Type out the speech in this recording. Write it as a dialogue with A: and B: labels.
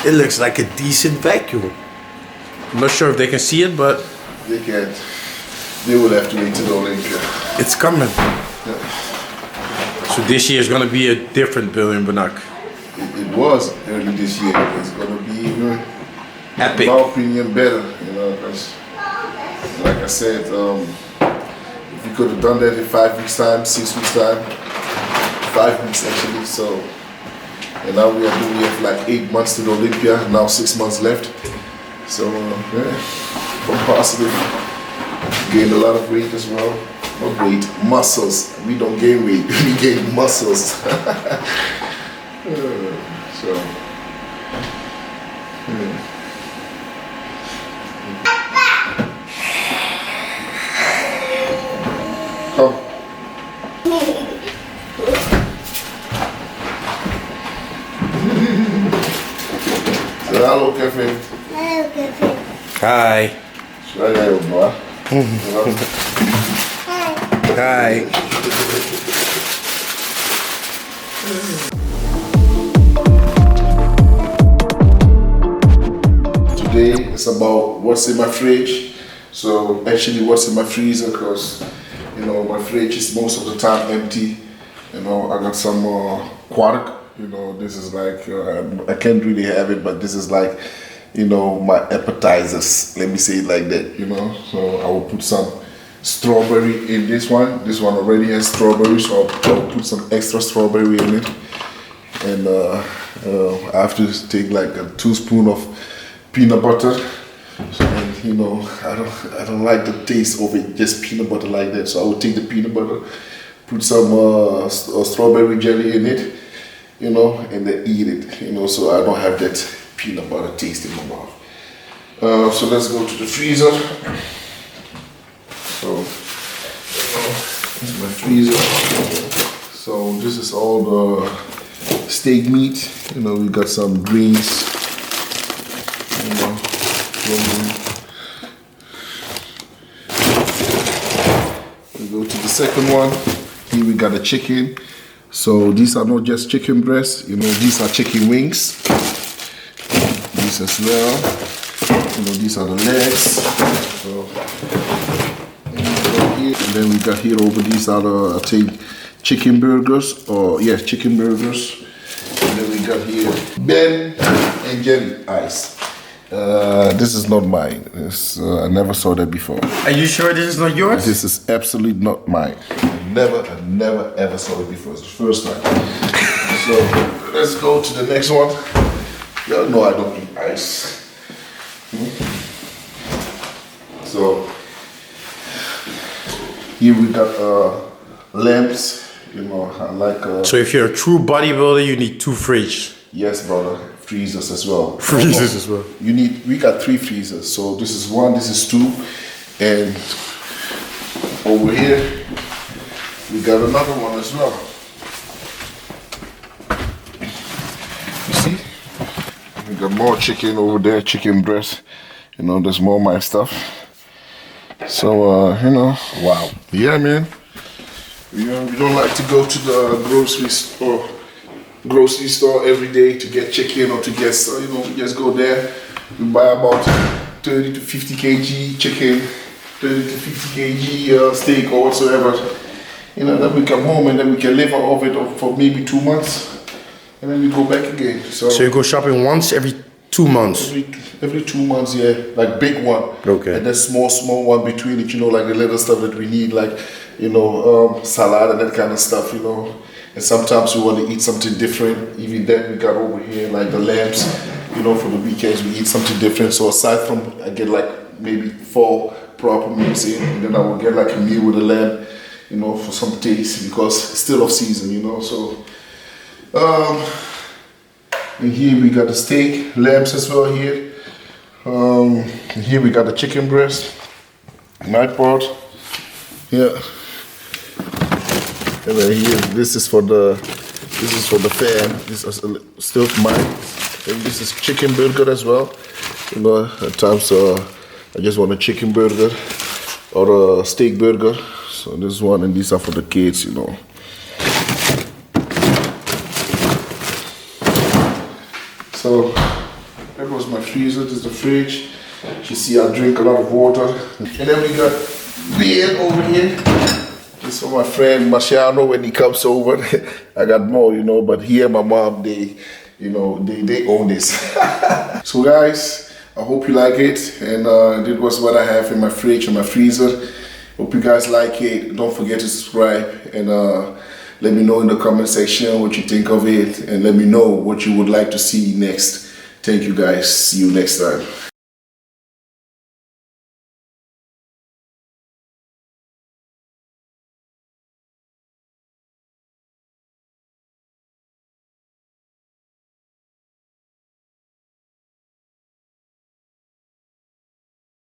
A: It looks like a decent vacuum. I'm not sure if they can see it, but
B: they can't. They will have to wait till Olympia.
A: It's coming.
B: Yeah.
A: So this year is gonna be a different building, Bonac.
B: It was early this year. It's gonna be even,
A: Epic.
B: in my opinion, better. You know, because like I said, if we could have done that in 5 weeks time, 6 weeks time, 5 weeks actually. So, and now we have like 8 months to the Olympia. Now 6 months left. So yeah, I'm positive. Gained a lot of weight as well. Not weight, muscles. We don't gain weight. We gain muscles. So. Yeah. Come. Say hello, Kevin.
C: Hello, Kevin.
A: Hi.
B: Should I go, boy?
A: Hi.
B: Today it's about what's in my fridge. So actually what's in my freezer, because you know my fridge is most of the time empty. You know, I got some quark. You know, this is like I can't really have it, but this is like, you know, my appetizers. Let me say it like that. You know, so I will put some strawberry in this one. This one already has strawberry, so I'll put some extra strawberry in it. And I have to take like a 2 spoons of peanut butter. And you know, I don't like the taste of it, just peanut butter like that. So I will take the peanut butter, put some strawberry jelly in it, you know, and then eat it, you know, so I don't have that peanut butter taste in my mouth. So let's go to the freezer. So this is my freezer. So this is all the steak meat. You know, we got some greens. You know, we go to the second one. Here we got a chicken. So these are not just chicken breasts. You know, these are chicken wings. These as well. You know, these are the legs. So, and then we got here over, these are the, I think, chicken burgers, or yes, chicken burgers. And then we got here Ben and Jerry ice. This is not mine. I never saw that before.
A: Are you sure this is not yours?
B: This is absolutely not mine. I never ever saw it before. It's the first time. So let's go to the next one. Y'all know I don't eat ice. So here we got lamps. You know, I like.
A: So if you're a true bodybuilder, you need 2 fridges.
B: Yes, brother. Freezers as well.
A: Freezers as well.
B: We got 3 freezers. So this is 1, this is 2, and over here we got another one as well. You see? We got more chicken over there, chicken breast. You know, there's more of my stuff. So you know, wow. Yeah, man. You know, we don't like to go to the grocery store every day to get chicken or to get, you know, we just go there, we buy about 30 to 50 kg chicken, 30 to 50 kg steak or whatsoever. You know, then we come home and then we can live off it for maybe 2 months, and then we go back again. So
A: you go shopping once every 2 months?
B: Every 2 months, yeah, like big one.
A: Okay.
B: And then small one between it, you know, like the little stuff that we need, like, you know, salad and that kind of stuff, you know. And sometimes we want to eat something different. Even then we got over here like the lambs, you know, for the weekends we eat something different. So aside from, I get like maybe 4 proper meals in, and then I will get like a meal with a lamb, you know, for some taste, because it's still off season, you know. So and here we got the steak, lambs as well here. Here we got the chicken breast, night pot. Yeah. And then here, this is for the fan. This is still mine. And this is chicken burger as well. You know, at times I just want a chicken burger or a steak burger. So this one, and these are for the kids, you know. So That was my freezer. This is the fridge. You see, I drink a lot of water. And then we got beer over here. This for my friend Marciano when he comes over. I got more, you know, but here my mom, they own this. So guys, I hope you like it. And this was what I have in my fridge and my freezer. Hope you guys like it. Don't forget to subscribe and let me know in the comment section what you think of it, and let me know what you would like to see next. Thank you guys. See you next time.